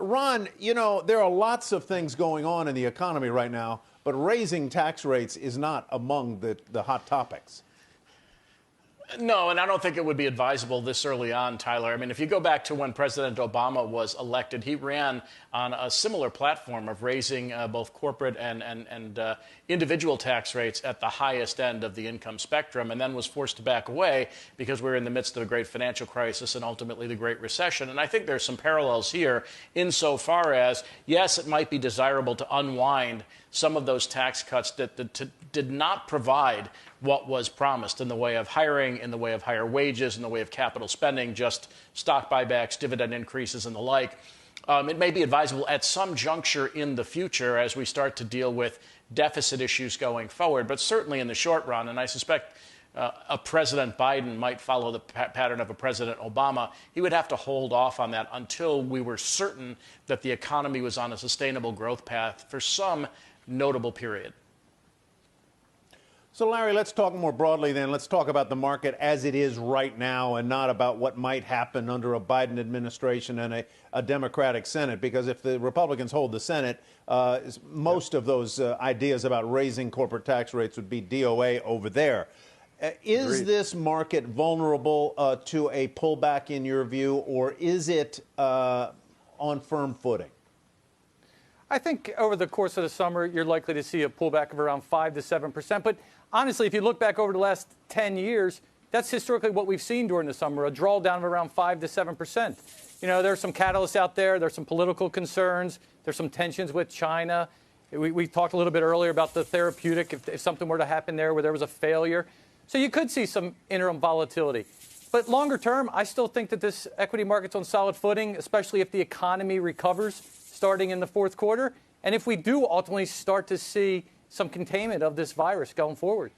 Ron, you know, there are lots of things going on in the economy right now, but raising tax rates is not among the hot topics. No, and I don't think it would be advisable this early on, Tyler. I mean, if you go back to when President Obama was elected, he ran on a similar platform of raising both corporate and individual tax rates at the highest end of the income spectrum, and then was forced to back away because we're in the midst of a great financial crisis and ultimately the Great Recession. And I think there's some parallels here insofar as, yes, it might be desirable to unwind some of those tax cuts that did not provide what was promised in the way of hiring, in the way of higher wages, in the way of capital spending, just stock buybacks, dividend increases, and the like. It may be advisable at some juncture in the future as we start to deal with deficit issues going forward, but certainly in the short run, and I suspect a President Biden might follow the pattern of a President Obama, he would have to hold off on that until we were certain that the economy was on a sustainable growth path for some notable period. So, Larry, let's talk more broadly then. Let's talk about the market as it is right now and not about what might happen under a Biden administration and a Democratic Senate, because if the Republicans hold the Senate, most of those ideas about raising corporate tax rates would be DOA over there. Is this market vulnerable to a pullback in your view, or is it on firm footing? I think over the course of the summer, you're likely to see a pullback of around 5 to 7%. But honestly, if you look back over the last 10 years, that's historically what we've seen during the summer, a drawdown of around 5 to 7%. You know, there's some catalysts out there. There's some political concerns. There's some tensions with China. We talked a little bit earlier about the therapeutic, if something were to happen there where there was a failure. So you could see some interim volatility. But longer term, I still think that this equity market's on solid footing, especially if the economy recovers starting in the fourth quarter, and if we do ultimately start to see some containment of this virus going forward.